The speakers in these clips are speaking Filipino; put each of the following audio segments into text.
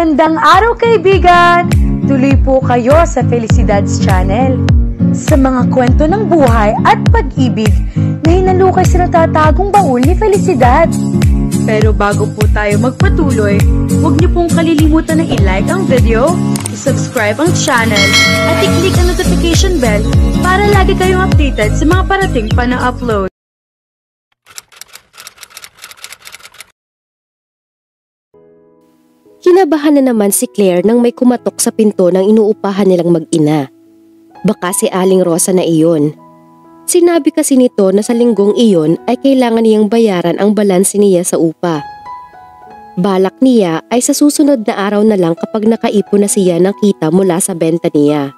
Magandang araw kaibigan! Tuloy po kayo sa Felicidad's Channel. Sa mga kwento ng buhay at pag-ibig na hinalukay sa natatagong baul ni Felicidad. Pero bago po tayo magpatuloy, huwag niyo pong kalilimutan na i-like ang video, i-subscribe ang channel, at i-click ang notification bell para lagi kayong updated sa mga parating pa na upload. Kinabahan na naman si Claire nang may kumatok sa pinto ng inuupahan nilang mag-ina. Baka si Aling Rosa na iyon. Sinabi kasi nito na sa linggong iyon ay kailangan niyang bayaran ang balanse niya sa upa. Balak niya ay sa susunod na araw na lang kapag nakaipon na siya ng kita mula sa benta niya.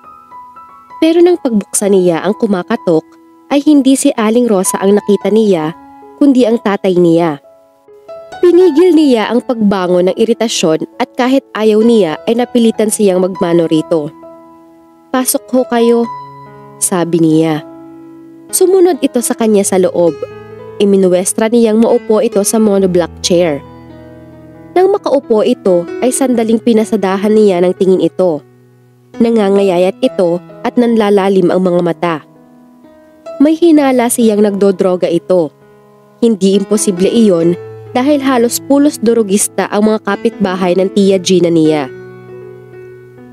Pero nang pagbuksan niya ang kumakatok ay hindi si Aling Rosa ang nakita niya kundi ang tatay niya. Pinigil niya ang pagbangon ng iritasyon at kahit ayaw niya ay napilitan siyang magmano rito. "Pasok ho kayo," sabi niya. Sumunod ito sa kanya sa loob. Iminuwestra niyang maupo ito sa monoblock chair. Nang makaupo ito ay sandaling pinasadahan niya ng tingin ito. Nangangayayat ito at nanlalalim ang mga mata. May hinala siyang nagdodroga ito. Hindi imposible iyon dahil halos pulos durugista ang mga kapitbahay ng Tia Gina niya.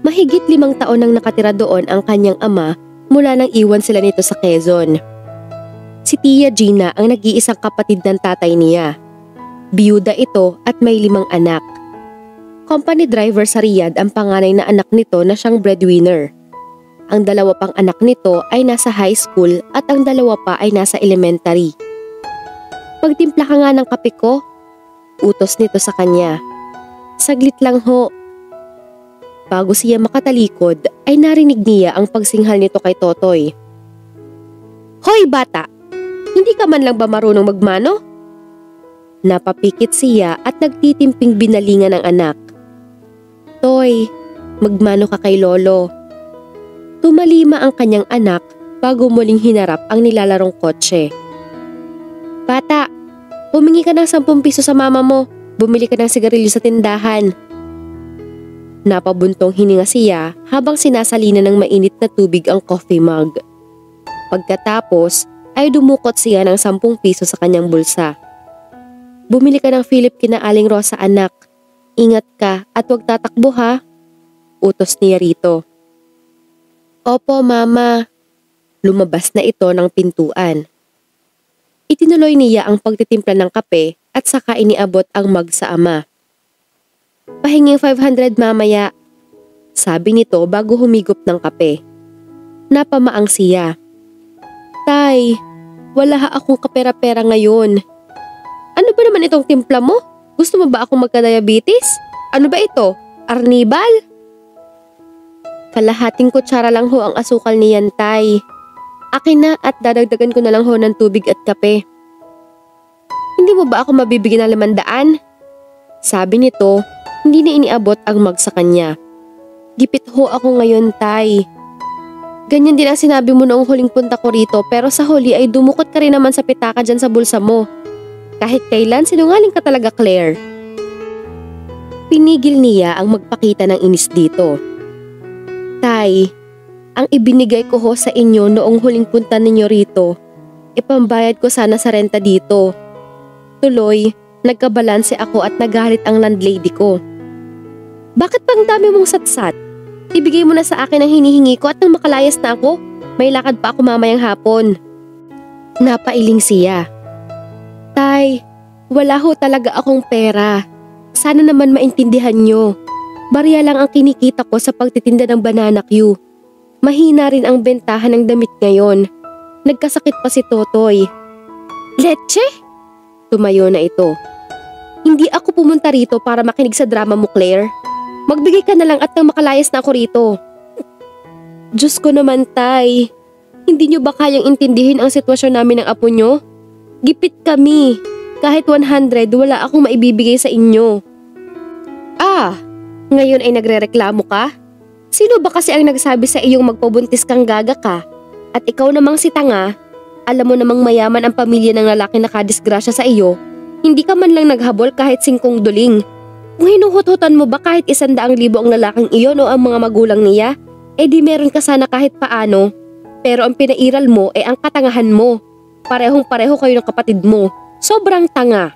Mahigit 5 taon nang nakatira doon ang kanyang ama mula nang iwan sila nito sa Quezon. Si Tia Gina ang nag-iisang kapatid ng tatay niya. Biyuda ito at may 5 anak. Company driver sa Riyadh ang panganay na anak nito na siyang breadwinner. Ang 2 pang anak nito ay nasa high school at ang 2 pa ay nasa elementary. "Magtimpla ka nga ng kape ko," utos nito sa kanya. "Saglit lang ho." Bago siya makatalikod ay narinig niya ang pagsinghal nito kay Totoy. "Hoy bata, hindi ka man lang ba marunong magmano?" Napapikit siya at nagtitimping binalingan ng anak. "Toy, magmano ka kay lolo." Tumalima ang kanyang anak bago muling hinarap ang nilalarong kotse. "Bata, humingi ka ng 10 piso sa mama mo. Bumili ka ng sigarilyo sa tindahan." Napabuntong hininga siya habang sinasalina ng mainit na tubig ang coffee mug. Pagkatapos ay dumukot siya ng 10 piso sa kanyang bulsa. "Bumili ka ng Philip kina Aling Rosa anak. Ingat ka at huwag tatakbo ha," utos niya rito. "Opo mama." Lumabas na ito ng pintuan. Itinuloy niya ang pagtitimpla ng kape at saka iniabot ang mug sa ama. "Pahinging 500 mamaya," sabi nito bago humigop ng kape. Napamaang siya. "Tay, wala akong kapera-pera ngayon." "Ano ba naman itong timpla mo? Gusto mo ba akong magka-diabetes? Ano ba ito? Arnibal?" "Kalahating kutsara lang ho ang asukal niyan, tay. Akin na at dadagdagan ko na lang ho ng tubig at kape." "Hindi mo ba ako mabibigyan ng 500? Sabi nito, hindi na iniabot ang mug sa kanya. "Gipit ho ako ngayon, tay." "Ganyan din ang sinabi mo noong huling punta ko rito pero sa huli ay dumukot ka rin naman sa pitaka dyan sa bulsa mo. Kahit kailan sinungaling ka talaga, Claire." Pinigil niya ang magpakita ng inis dito. "Tay, ang ibinigay ko ho sa inyo noong huling punta ninyo rito, ipambayad ko sana sa renta dito. Tuloy, nagkabalanse ako at nagalit ang landlady ko." "Bakit pang dami mong satsat? Ibigay mo na sa akin ang hinihingi ko at nang makalayas na ako, may lakad pa ako mamayang hapon." Napailing siya. "Tay, wala ho talaga akong pera. Sana naman maintindihan nyo. Barya lang ang kinikita ko sa pagtitinda ng banana Q. Mahina rin ang bentahan ng damit ngayon. Nagkasakit pa si Totoy." "Leche?" Tumayo na ito. "Hindi ako pumunta rito para makinig sa drama mo, Claire. Magbigay ka na lang at nang makalayas na ako rito." "Diyos ko naman, tay. Hindi nyo ba kayang intindihin ang sitwasyon namin ng apo nyo? Gipit kami. Kahit 100 wala akong maibibigay sa inyo." "Ah, ngayon ay nagrereklamo ka? Sino ba kasi ang nagsabi sa iyong magpabuntis kang gaga ka? At ikaw namang si tanga, alam mo namang mayaman ang pamilya ng lalaki na kadisgrasya sa iyo, hindi ka man lang naghabol kahit 5 duling. Kung hinuhut-hutan mo ba kahit 100,000 ang lalaking iyon o ang mga magulang niya, di meron ka sana kahit paano. Pero ang pinairal mo ang katangahan mo. Parehong-pareho kayo ng kapatid mo. Sobrang tanga.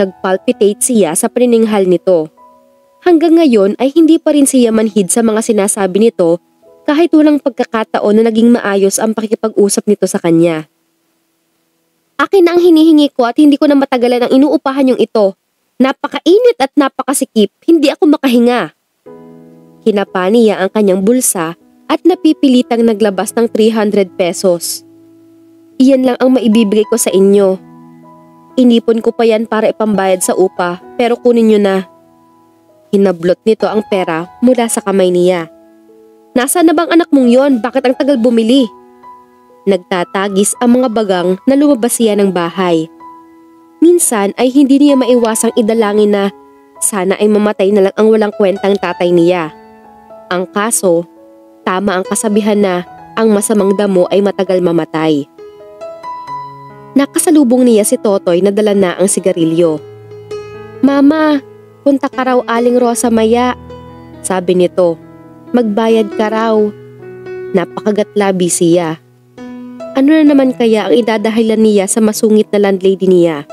Nagpalpitate siya sa paninghal nito. Hanggang ngayon ay hindi pa rin siya manhid sa mga sinasabi nito kahit walang pagkakataon na naging maayos ang pakikipag-usap nito sa kanya. Akin na ang hinihingi ko at hindi ko na matagalan ang inuupahan yung ito. Napakainit at napakasikip, hindi ako makahinga. Hinapa niya ang kanyang bulsa at napipilitang naglabas ng 300 pesos. Iyan lang ang maibibigay ko sa inyo. Inipon ko pa yan para ipambayad sa upa pero kunin nyo na. Hinablot nito ang pera mula sa kamay niya. Nasaan na bang anak mong yon? Bakit ang tagal bumili? Nagtatagis ang mga bagang na lumabas siya ng bahay. Minsan ay hindi niya maiwasang idalangin na sana ay mamatay na lang ang walang kwentang tatay niya. Ang kaso, tama ang kasabihan na ang masamang damo ay matagal mamatay. Nakasalubong niya si Totoy na dala na ang sigarilyo. Mama, punta ka raw Aling Rosa maya. Sabi nito, magbayad ka raw. Napakagatlabi siya. Ano na naman kaya ang idadahilan niya sa masungit na landlady niya?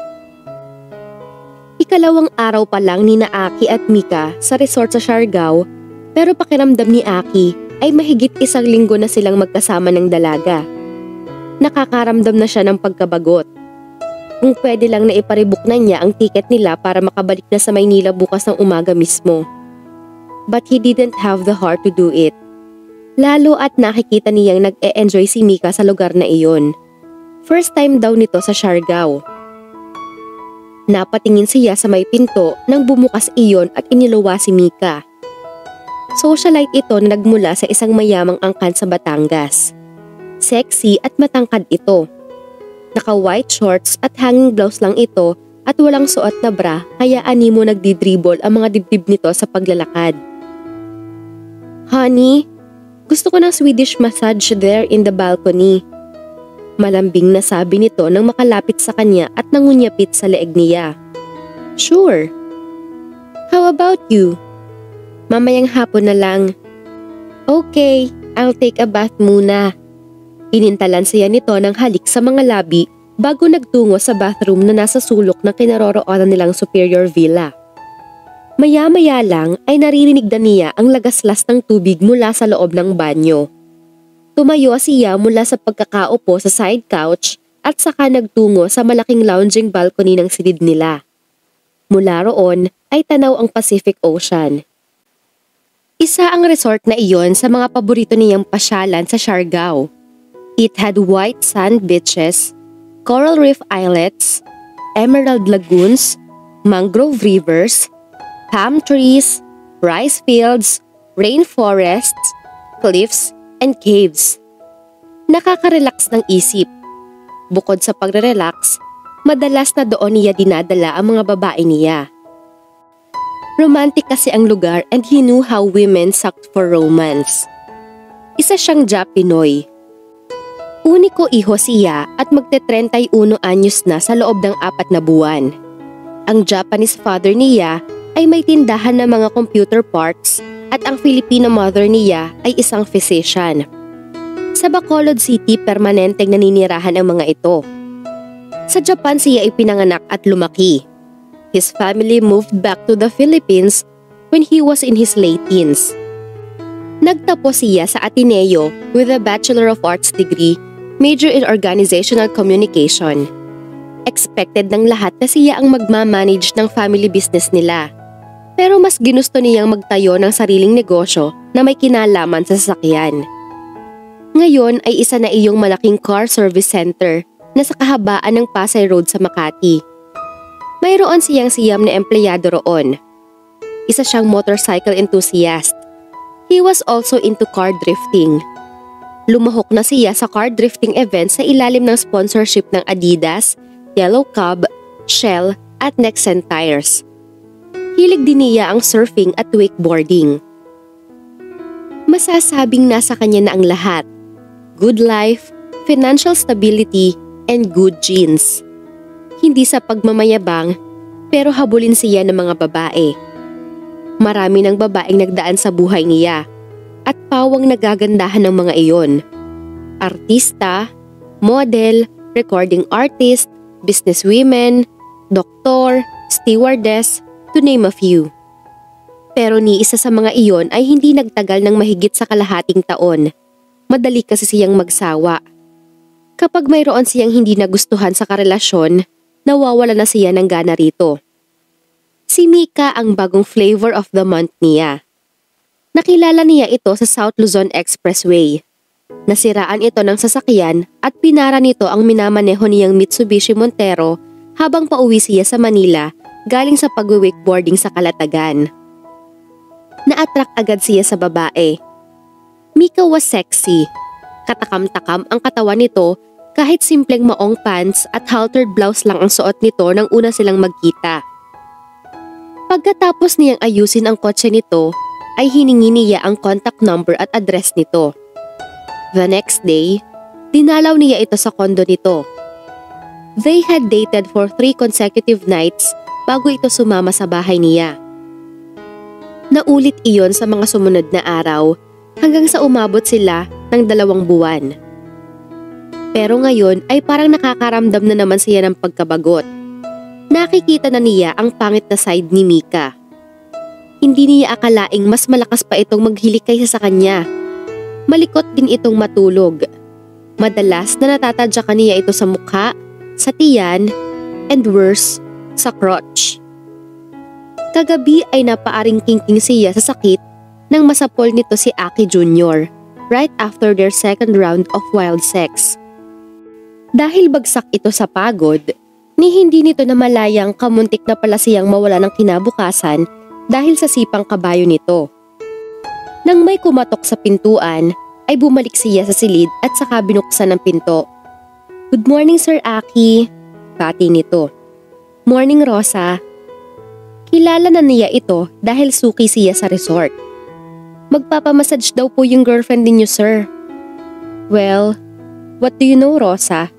Ikalawang araw pa lang ni Aki at Mika sa resort sa Siargao, pero pakiramdam ni Aki ay mahigit 1 linggo na silang magkasama ng dalaga. Nakakaramdam na siya ng pagkabagot. Kung pwede lang na iparebook na niya ang tiket nila para makabalik na sa Maynila bukas ng umaga mismo. But he didn't have the heart to do it. Lalo at nakikita niyang nag-e-enjoy si Mika sa lugar na iyon. First time daw nito sa Siargao. Napatingin siya sa may pinto nang bumukas iyon at iniluwa si Mika. Socialite ito na nagmula sa isang mayamang angkan sa Batangas. Sexy at matangkad ito. Naka-white shorts at hanging blouse lang ito at walang suot na bra kaya animo nagdidribble ang mga dibdib nito sa paglalakad. Honey, gusto ko ng Swedish massage there in the balcony. Malambing na sabi nito nang makalapit sa kanya at nangunyapit sa leeg niya. Sure. How about you? Mamayang hapon na lang. Okay, I'll take a bath muna. Inintalan siya nito ng halik sa mga labi bago nagtungo sa bathroom na nasa sulok ng kinaroroonan nilang superior villa. Maya-maya lang ay naririnig na niya ang lagaslas ng tubig mula sa loob ng banyo. Tumayo siya mula sa pagkakaupo sa side couch at saka nagtungo sa malaking lounging balcony ng silid nila. Mula roon ay tanaw ang Pacific Ocean. Isa ang resort na iyon sa mga paborito niyang pasyalan sa Siargao. It had white sand beaches, coral reef islets, emerald lagoons, mangrove rivers, palm trees, rice fields, rainforests, cliffs, and caves. Nakaka-relax ng isip. Bukod sa pagre-relax, madalas na doon niya dinadala ang mga babae niya. Romantic kasi ang lugar and he knew how women sucked for romance. Isa siyang Japinoy. Uniko iho siya at magte-31 anyos na sa loob ng 4 na buwan. Ang Japanese father niya ay may tindahan ng mga computer parts at ang Filipino mother niya ay isang physician. Sa Bacolod City permanenteng naninirahan ang mga ito. Sa Japan siya ay pinanganak at lumaki. His family moved back to the Philippines when he was in his late teens. Nagtapos siya sa Ateneo with a Bachelor of Arts degree, major in Organizational Communication. Expected ng lahat na siya ang magmamanage ng family business nila. Pero mas ginusto niyang magtayo ng sariling negosyo na may kinalaman sa sasakyan. Ngayon ay isa na iyong malaking car service center na sa kahabaan ng Pasay Road sa Makati. Mayroon siyang siyam na empleyado roon. Isa siyang motorcycle enthusiast. He was also into car drifting. Lumahok na siya sa car drifting event sa ilalim ng sponsorship ng Adidas, Yellow Cab, Shell at Nexen Tires. Hilig din niya ang surfing at wakeboarding. Masasabing nasa kanya na ang lahat. Good life, financial stability, and good genes. Hindi sa pagmamayabang, pero habulin siya ng mga babae. Marami ng babaeng nagdaan sa buhay niya at pawang nagagandahan ng mga iyon. Artista, model, recording artist, businesswomen, doktor, stewardess, to name a few. Pero ni isa sa mga iyon ay hindi nagtagal ng mahigit sa kalahating taon. Madali kasi siyang magsawa. Kapag mayroon siyang hindi nagustuhan sa karelasyon, nawawala na siya ng gana rito. Si Mika ang bagong flavor of the month niya. Nakilala niya ito sa South Luzon Expressway. Nasiraan ito ng sasakyan at pinara nito ang minamaneho niyang Mitsubishi Montero habang pauwi siya sa Manila galing sa pag-wakeboarding sa Calatagan. Na-attract agad siya sa babae. Mika was sexy. Katakam-takam ang katawan nito kahit simpleng maong pants at haltered blouse lang ang suot nito nang una silang magkita. Pagkatapos niyang ayusin ang kotse nito, ay hiningi niya ang contact number at address nito. The next day, dinalaw niya ito sa kondo nito. They had dated for 3 consecutive nights bago ito sumama sa bahay niya. Naulit iyon sa mga sumunod na araw hanggang sa umabot sila ng 2 buwan. Pero ngayon ay parang nakakaramdam na naman siya ng pagkabagot. Nakikita na niya ang pangit na side ni Mika. Hindi niya akalaing mas malakas pa itong maghilik kaysa sa kanya. Malikot din itong matulog. Madalas na natatadyakan niya ito sa mukha, sa tiyan, and worse, sa crotch. Kagabi ay napaaring kingking siya sa sakit nang masapol nito si Aki Jr. right after their second round of wild sex. Dahil bagsak ito sa pagod, ni hindi nito namalayang kamuntik na pala siyang mawala ng kinabukasan dahil sa sipang kabayo nito. Nang may kumatok sa pintuan, ay bumalik siya sa silid at saka binuksan ang pinto. "Good morning, Sir Aki," pati nito. "Morning, Rosa." Kilala na niya ito dahil suki siya sa resort. "Magpapamassage daw po yung girlfriend ninyo, sir." "Well, what do you know, Rosa?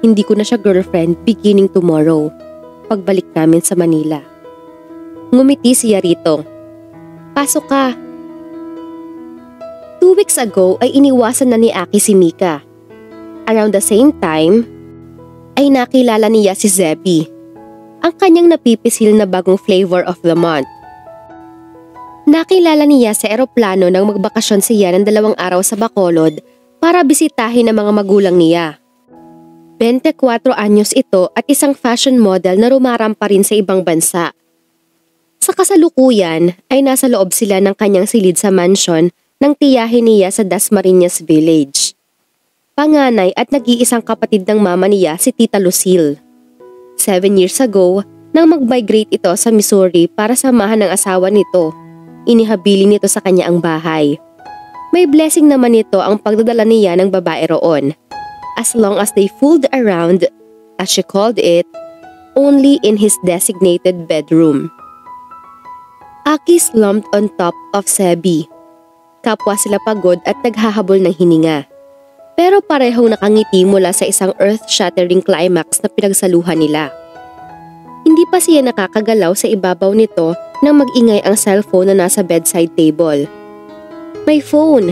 Hindi ko na siya girlfriend beginning tomorrow, pagbalik namin sa Manila." Ngumiti siya rito. "Pasok ka." 2 weeks ago ay iniwasan na ni Aki si Mika. Around the same time, ay nakilala niya si Zebby, ang kanyang napipisil na bagong flavor of the month. Nakilala niya sa eroplano nang magbakasyon siya ng 2 araw sa Bacolod para bisitahin ang mga magulang niya. 24 anyos ito at isang fashion model na rumarampa rin sa ibang bansa. Sa kasalukuyan ay nasa loob sila ng kanyang silid sa mansion ng tiyahin niya sa Dasmariñas Village. Panganay at nag-iisang kapatid ng mama niya si Tita Lucille. 7 years ago, nang mag-migrate ito sa Missouri para samahan ng asawa nito, inihabilin nito sa kanya ang bahay. May blessing naman nito ang pagdadala niya ng babae roon, as long as they fooled around, as she called it, only in his designated bedroom. Aki slumped on top of Sebi. Kapwa sila pagod at naghahabol ng hininga. Pero parehong nakangiti mula sa isang earth-shattering climax na pinagsaluhan nila. Hindi pa siya nakakagalaw sa ibabaw nito nang mag-ingay ang cellphone na nasa bedside table. "My phone,"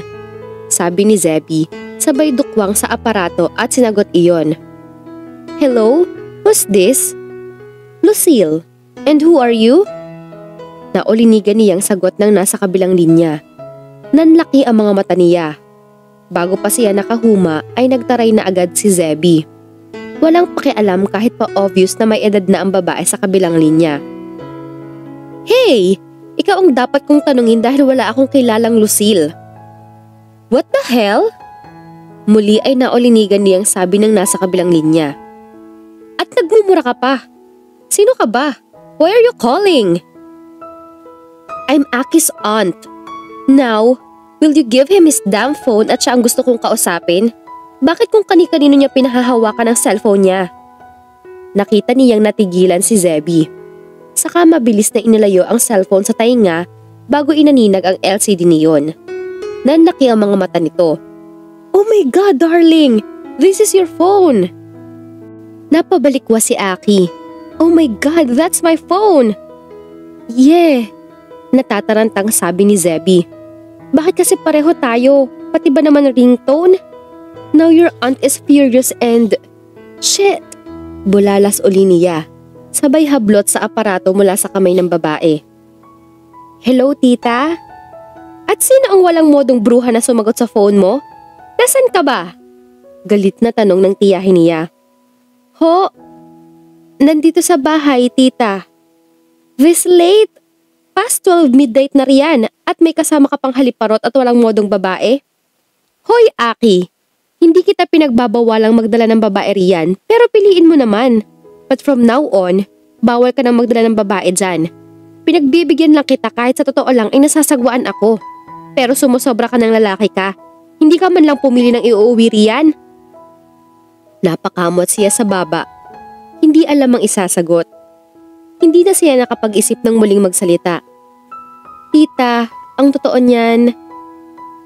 sabi ni Zebby, sabay dukwang sa aparato at sinagot iyon. "Hello? Who's this?" "Lucille. And who are you?" Naulinigan niyang sagot ng nasa kabilang linya. Nanlaki ang mga mata niya. Bago pa siya nakahuma ay nagtaray na agad si Zebby. Walang pakialam kahit pa obvious na may edad na ang babae sa kabilang linya. "Hey! Ikaw ang dapat kong tanungin dahil wala akong kilalang Lucille." "What the hell?" Muli ay naulinigan niyang sabi ng nasa kabilang linya. "At nagmumura ka pa. Sino ka ba? Why are you calling?" "I'm Aki's aunt. Now, will you give him his damn phone at siya ang gusto kong kausapin? Bakit kung kani-kanino niya pinahahawakan ang cellphone niya?" Nakita niyang natigilan si Zebby. Saka mabilis na inilayo ang cellphone sa tainga bago inaninag ang LCD niyon. Nanlaki ang mga mata nito. "Oh my God, darling! This is your phone!" Napabalikwa si Aki. Oh my God, that's my phone! Yeah! Natatarantang sabi ni Zebby. Bakit kasi pareho tayo? Pati ba naman ringtone? Now your aunt is furious and… Shit! Bulalas uli niya. Sabay hablot sa aparato mula sa kamay ng babae. Hello, tita? At sino ang walang modong bruha na sumagot sa phone mo? Nasaan ka ba? Galit na tanong ng tiyahin niya. Ho? Nandito sa bahay, tita. This late? Past 12 midnight na riyan at may kasama ka pang haliparot at walang modong babae? Hoy, Aki! Hindi kita pinagbabawalang magdala ng babae riyan pero piliin mo naman. But from now on, bawal ka nang magdala ng babae dyan. Pinagbibigyan lang kita kahit sa totoo lang ay nasasagwaan ako. Pero sumusobra ka ng lalaki ka. Hindi ka man lang pumili ng iuuwi riyan. Napakamot siya sa baba. Hindi alam ang isasagot. Hindi na siya nakapag-isip ng muling magsalita. Tita, ang totoo niyan,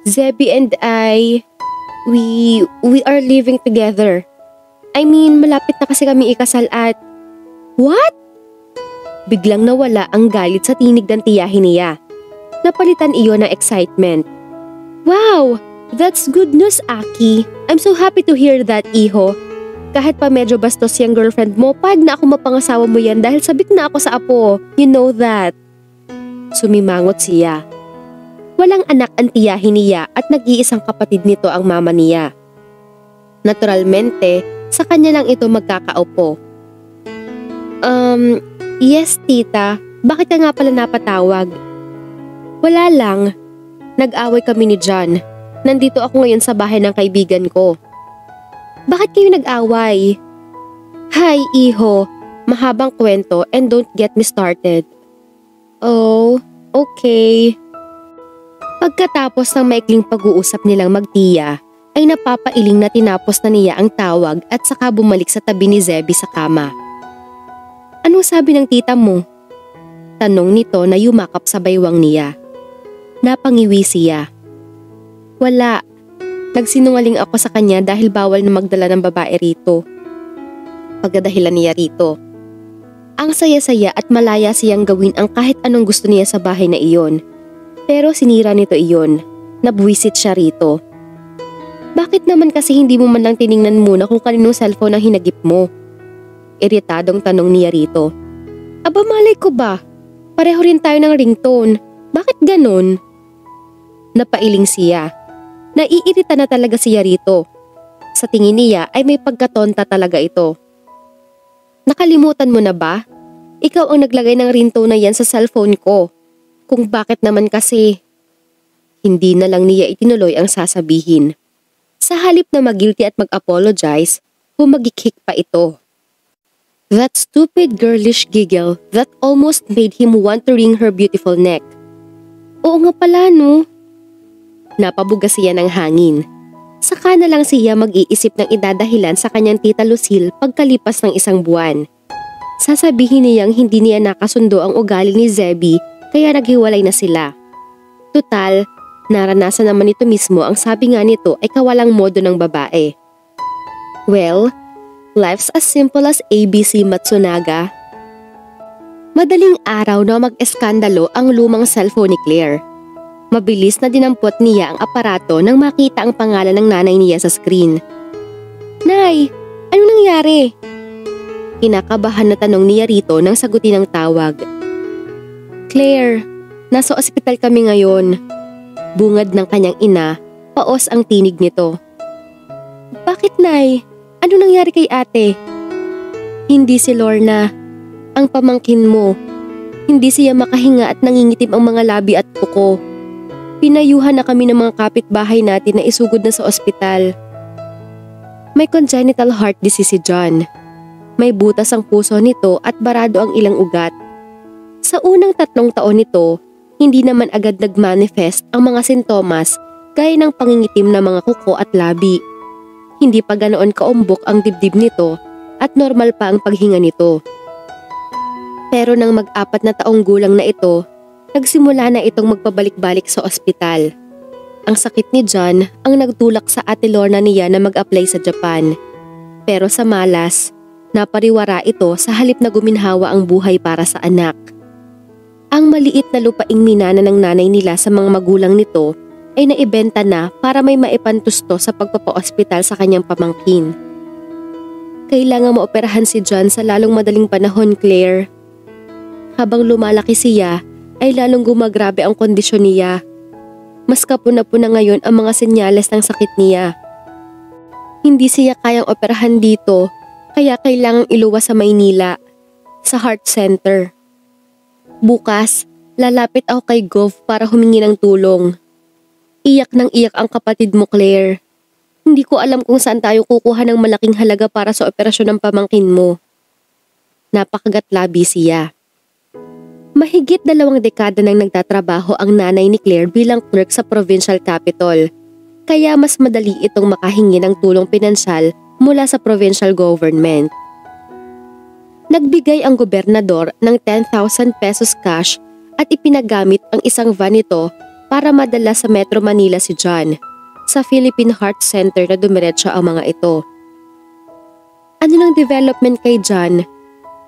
Zebby and I, we are living together. I mean, malapit na kasi kami ikasal at… What? Biglang nawala ang galit sa tinig ng tiyahin niya. Napalitan iyon ng excitement. Wow! That's good news, Aki. I'm so happy to hear that, iho. Kahit pa medyo bastos yung girlfriend mo, pag na ako mapangasawa mo yan dahil sabik na ako sa apo. You know that. Sumimangot siya. Walang anak ang tiyahin niya at nag-iisang kapatid nito ang mama niya. Naturalmente, sa kanya lang ito magkakaupo. Yes tita, bakit ka nga pala napatawag? Wala lang. Nag-away kami ni John. Nandito ako ngayon sa bahay ng kaibigan ko. Bakit kayo nag-away? Hi, iho. Mahabang kwento and don't get me started. Oh, okay. Pagkatapos ng maikling pag-uusap nilang magtiya, ay napapailing na tinapos na niya ang tawag at saka bumalik sa tabi ni Zebby sa kama. Anong sabi ng tita mo? Tanong nito na yumakap sa baywang niya. Napangiwi siya. Wala. Nagsinungaling ako sa kanya dahil bawal na magdala ng babae rito. Pagdadahilan niya rito. Ang saya-saya at malaya siyang gawin ang kahit anong gusto niya sa bahay na iyon. Pero sinira nito iyon. Nabwisit siya rito. Bakit naman kasi hindi mo man lang tiningnan muna kung kaninong cellphone ang hinagip mo? Iritadong tanong niya rito. Aba malay ko ba? Pareho rin tayo ng ringtone. Bakit ganon? Napailing siya. Naiirita na talaga siya rito. Sa tingin niya ay may pagkatonta talaga ito. Nakalimutan mo na ba? Ikaw ang naglagay ng ringtone na yan sa cellphone ko. Kung bakit naman kasi… Hindi na lang niya itinuloy ang sasabihin. Sa halip na mag-guilty at mag-apologize, humagikik pa ito. That stupid girlish giggle that almost made him want to wring her beautiful neck. Oo nga pala no. Napabuga siya ng hangin. Saka na lang siya mag-iisip ng idadahilan sa kanyang tita Lucille pagkalipas ng isang buwan. Sasabihin niyang hindi niya nakasundo ang ugali ni Zebby kaya naghiwalay na sila. Tutal, naranasan naman ito mismo ang sabi nga nito ay kawalang modo ng babae. Well, life's as simple as ABC Matsunaga. Madaling araw na mag-eskandalo ang lumang cellphone ni Claire. Mabilis na dinampot niya ang aparato nang makita ang pangalan ng nanay niya sa screen. Nay, ano nangyari? Kinakabahan na tanong niya rito nang sagutin ang tawag. Claire, nasa ospital kami ngayon. Bungad ng kanyang ina, paos ang tinig nito. Bakit nay? Ano nangyari kay ate? Hindi si Lorna, ang pamangkin mo. Hindi siya makahinga at nangingitim ang mga labi at kuko. Pinayuhan na kami ng mga kapitbahay natin na isugod na sa ospital. May congenital heart disease si John. May butas ang puso nito at barado ang ilang ugat. Sa unang 3 taon nito, hindi naman agad nagmanifest ang mga sintomas gaya ng pangingitim na mga kuko at labi. Hindi pa ganoon kaumbok ang dibdib nito at normal pa ang paghinga nito. Pero nang mag-4 na taong gulang na ito, nagsimula na itong magpabalik-balik sa ospital. Ang sakit ni John ang nagtulak sa ate Lorna niya na mag-apply sa Japan. Pero sa malas, Napariwara ito sa halip na guminhawa ang buhay para sa anak. Ang maliit na lupaing minana ng nanay nila sa mga magulang nito ay naibenta na para may maipantusto sa pagpapa-ospital sa kanyang pamangkin. Kailangan maoperahan si John sa lalong madaling panahon, Claire. Habang lumalaki siya, ay lalong gumagrabe ang kondisyon niya. Mas kapuna-puna ngayon ang mga senyales ng sakit niya. Hindi siya kayang operahan dito, kaya kailangang iluwas sa Maynila, sa Heart Center. Bukas, lalapit ako kay Gov para humingi ng tulong. Iyak nang iyak ang kapatid mo, Claire. Hindi ko alam kung saan tayo kukuha ng malaking halaga para sa operasyon ng pamangkin mo. Napakagatlabi siya. Mahigit 2 dekada nang nagtatrabaho ang nanay ni Claire bilang clerk sa provincial capital, kaya mas madali itong makahingi ng tulong pinansyal mula sa provincial government. Nagbigay ang gobernador ng 10,000 pesos cash at ipinagamit ang isang van nito para madala sa Metro Manila si John, sa Philippine Heart Center na dumiretso ang mga ito. Ano ng development kay John?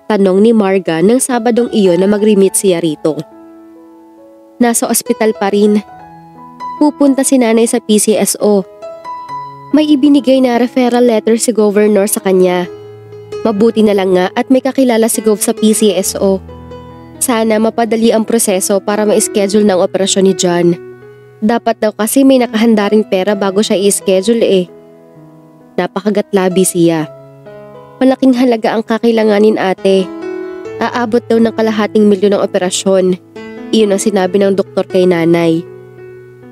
Tanong ni Marga ng Sabadong iyon na mag-remit siya rito. Nasa ospital pa rin. Pupunta si nanay sa PCSO. May ibinigay na referral letter si Governor sa kanya. Mabuti na lang nga at may kakilala si Gov sa PCSO. Sana mapadali ang proseso para ma-schedule ng operasyon ni John. Dapat daw kasi may nakahanda ring pera bago siya i-schedule eh. Napakagatlabi siya. Malaking halaga ang kakailanganin, ate. Aabot daw ng 250,000 ng operasyon. Iyon ang sinabi ng doktor kay nanay.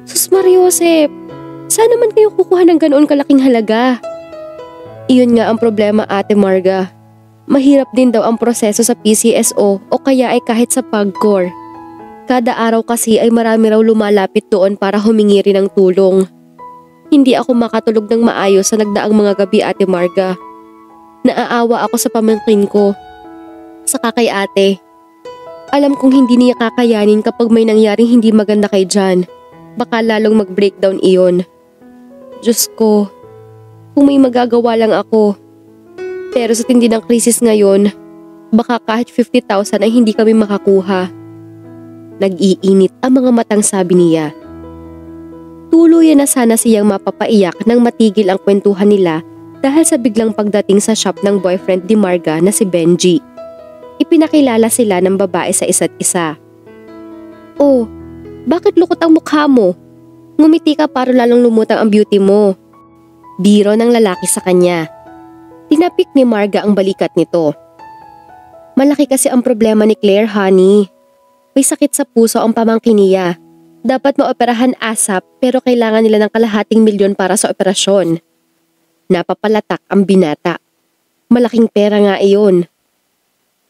Sus Mariosep, saan naman kayo kukuha ng ganoon kalaking halaga? Iyon nga ang problema, ate Marga. Mahirap din daw ang proseso sa PCSO o kaya ay kahit sa PAGCOR. Kada araw kasi ay marami raw lumalapit doon para humingi rin ng tulong. Hindi ako makatulog ng maayos sa nagdaang mga gabi, ate Marga. Naaawa ako sa pamangkin ko. Saka kay ate. Alam kong hindi niya kakayanin kapag may nangyaring hindi maganda kay John. Baka lalong mag-breakdown iyon. Diyos ko, kung may magagawa lang ako. Pero sa tindi ng krisis ngayon, baka kahit 50,000 ay hindi kami makakuha. Nag-iinit ang mga matang sabi niya. Tuluyan na sana siyang mapapaiyak nang matigil ang kwentuhan nila dahil sa biglang pagdating sa shop ng boyfriend ni Marga na si Benji. Ipinakilala sila ng babae sa isa't isa. Oh, bakit lukot ang mukha mo? Ngumiti ka para lalong lumutang ang beauty mo. Biro ng lalaki sa kanya. Tinapik ni Marga ang balikat nito. Malaki kasi ang problema ni Claire, honey. May sakit sa puso ang pamangkin niya. Dapat maoperahan ASAP pero kailangan nila ng 250,000 para sa operasyon. Napapalatak ang binata. Malaking pera nga iyon.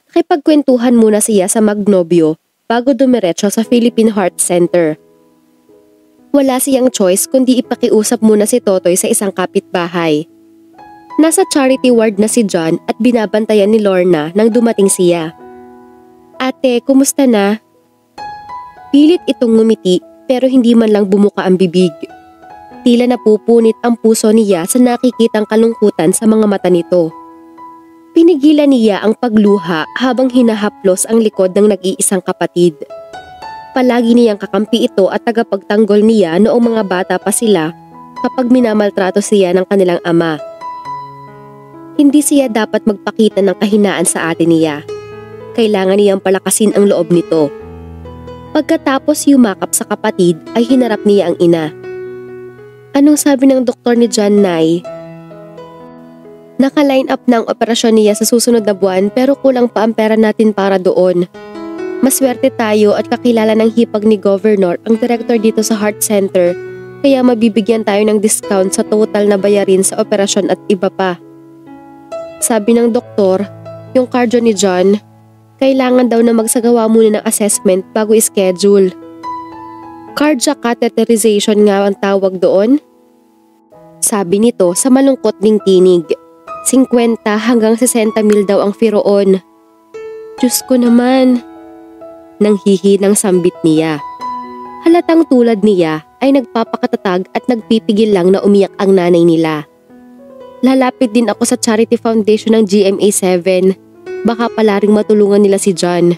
Nakipagkwentuhan muna siya sa Magnobio bago dumiretso sa Philippine Heart Center. Wala siyang choice kundi ipakiusap muna si Totoy sa isang kapitbahay. Nasa charity ward na si John at binabantayan ni Lorna nang dumating siya. Ate, kumusta na? Pilit itong ngumiti pero hindi man lang bumuka ang bibig. Tila napupunit ang puso niya sa nakikitang kalungkutan sa mga mata nito. Pinigilan niya ang pagluha habang hinahaplos ang likod ng nag-iisang kapatid. Palagi niyang kakampi ito at tagapagtanggol niya noong mga bata pa sila kapag minamaltrato siya ng kanilang ama. Hindi siya dapat magpakita ng kahinaan sa ate niya. Kailangan niyang palakasin ang loob nito. Pagkatapos yumakap sa kapatid ay hinarap niya ang ina. Anong sabi ng doktor ni John, Nay? Naka-line up na ang operasyon niya sa susunod na buwan pero kulang pa ang pera natin para doon. Maswerte tayo at kakilala ng hipag ni Governor ang director dito sa Heart Center kaya mabibigyan tayo ng discount sa total na bayarin sa operasyon at iba pa. Sabi ng doktor, yung cardio ni John, kailangan daw na magsagawa muna ng assessment bago i-schedule. Cardiac catheterization nga ang tawag doon? Sabi nito sa malungkot ding tinig. 50 hanggang 60,000 daw ang firoon. Diyos ko naman. Nanghihinang sambit niya. Halatang tulad niya ay nagpapakatatag at nagpipigil lang na umiyak ang nanay nila. Lalapit din ako sa charity foundation ng GMA7. Baka pala ring matulungan nila si John.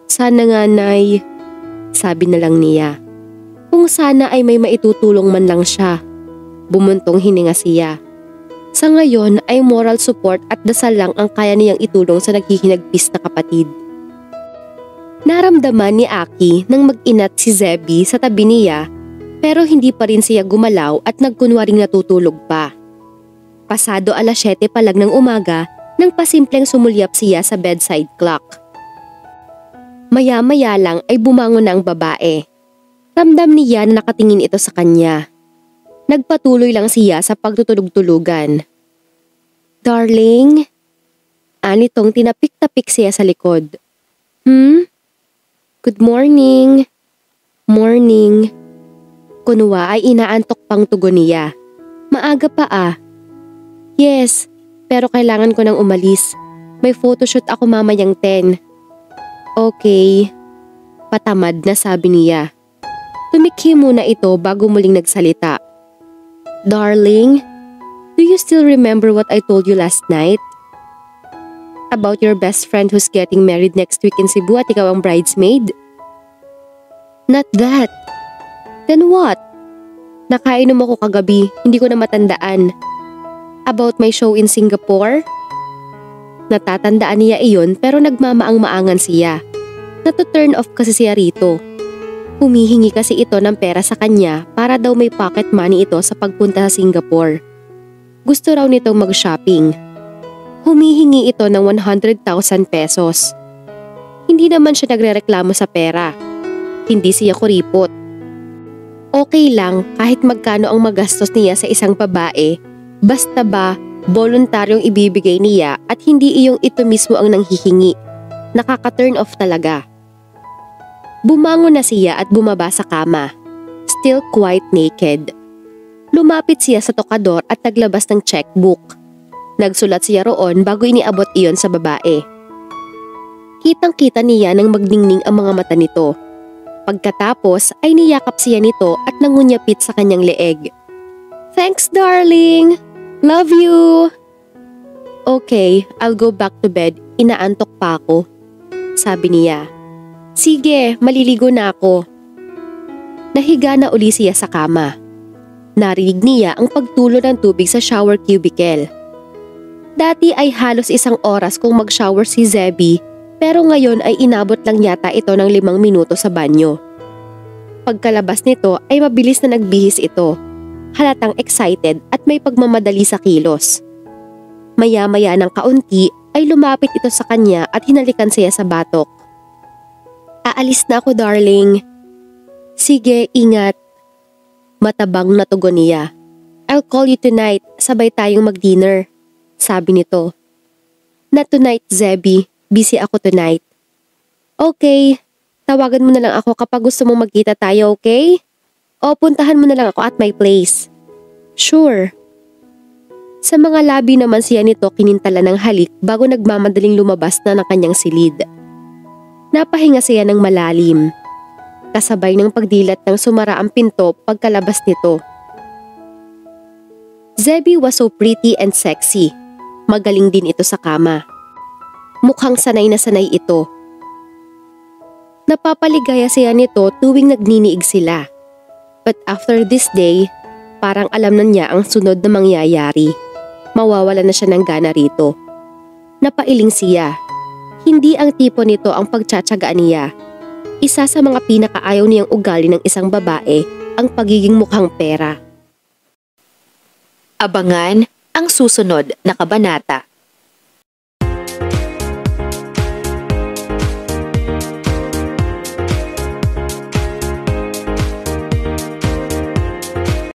Sana nga, Nay, sabi na lang niya. Kung sana ay may maitutulong man lang siya. Bumuntong hininga siya. Sa ngayon ay moral support at dasal lang ang kaya niyang itulong sa naghihinagpis na kapatid. Naramdaman ni Aki nang mag-inat si Zebby sa tabi niya pero hindi pa rin siya gumalaw at nagkunwaring natutulog pa. Pasado 7:00 pa lang ng umaga nang pasimpleng sumulyap siya sa bedside clock. Maya-maya lang ay bumangon na ang babae. Ramdam niya na nakatingin ito sa kanya. Nagpatuloy lang siya sa pagtutulog-tulugan. Darling? Anitong tinapik-tapik siya sa likod. Good morning. Morning. Kunwa ay inaantok pang tugon niya. Maaga pa ah. Yes, pero kailangan ko nang umalis. May photoshoot ako mamayang 10. Okay. Patamad na sabi niya. Tumikhi muna ito bago muling nagsalita. Darling, do you still remember what I told you last night? About your best friend who's getting married next week in Cebu at ikaw ang bridesmaid? Not that. Then what? Nakainom ako kagabi, hindi ko na matandaan. About my show in Singapore? Natatandaan niya iyon pero nagmamaang-maangan siya. Natu-turn off kasi siya rito. Humihingi kasi ito ng pera sa kanya para daw may pocket money ito sa pagpunta sa Singapore. Gusto raw nitong mag-shopping. Humihingi ito ng 100,000 pesos. Hindi naman siya nagrereklamo sa pera. Hindi siya kuripot. Okay lang kahit magkano ang magastos niya sa isang babae, basta ba voluntaryong ibibigay niya at hindi iyong ito mismo ang nanghihingi. Nakaka-turn off talaga. Bumangon na siya at bumaba sa kama. Still quite naked. Lumapit siya sa tokador at naglabas ng checkbook. Nagsulat siya roon bago iniabot iyon sa babae. Kitang-kita niya nang magningning ang mga mata nito. Pagkatapos ay niyakap siya nito at nangunyapit sa kanyang leeg. Thanks darling! Love you! Okay, I'll go back to bed. Inaantok pa ako. Sabi niya. Sige, maliligo na ako. Nahiga na uli siya sa kama. Narinig niya ang pagtulo ng tubig sa shower cubicle. Dati ay halos 1 oras kung mag-shower si Zebby pero ngayon ay inabot lang yata ito ng 5 minuto sa banyo. Pagkalabas nito ay mabilis na nagbihis ito. Halatang excited at may pagmamadali sa kilos. Maya-maya ng kaunti ay lumapit ito sa kanya at hinalikan siya sa batok. Aalis na ako darling. Sige, ingat. Matabang na tugon niya. I'll call you tonight, sabay tayong mag-dinner. Sabi nito. Not tonight, Zebby. Busy ako tonight. Okay, tawagan mo na lang ako kapag gusto mong magkita tayo, okay? O puntahan mo na lang ako at my place. Sure. Sa mga labi naman siya nito kinintala ng halik bago nagmamadaling lumabas na ng kanyang silid. Napahinga siya ng malalim. Kasabay ng pagdilat ng sumara ang pinto pagkalabas nito. Zebby was so pretty and sexy. Magaling din ito sa kama. Mukhang sanay na sanay ito. Napapaligaya siya nito tuwing nagniniig sila. But after this day, parang alam na niya ang sunod na mangyayari. Mawawala na siya ng gana rito. Napailing siya. Hindi ang tipo nito ang pagtsatsagaan niya. Isa sa mga pinakaayaw niyang ugali ng isang babae ang pagiging mukhang pera. Abangan ang susunod na kabanata.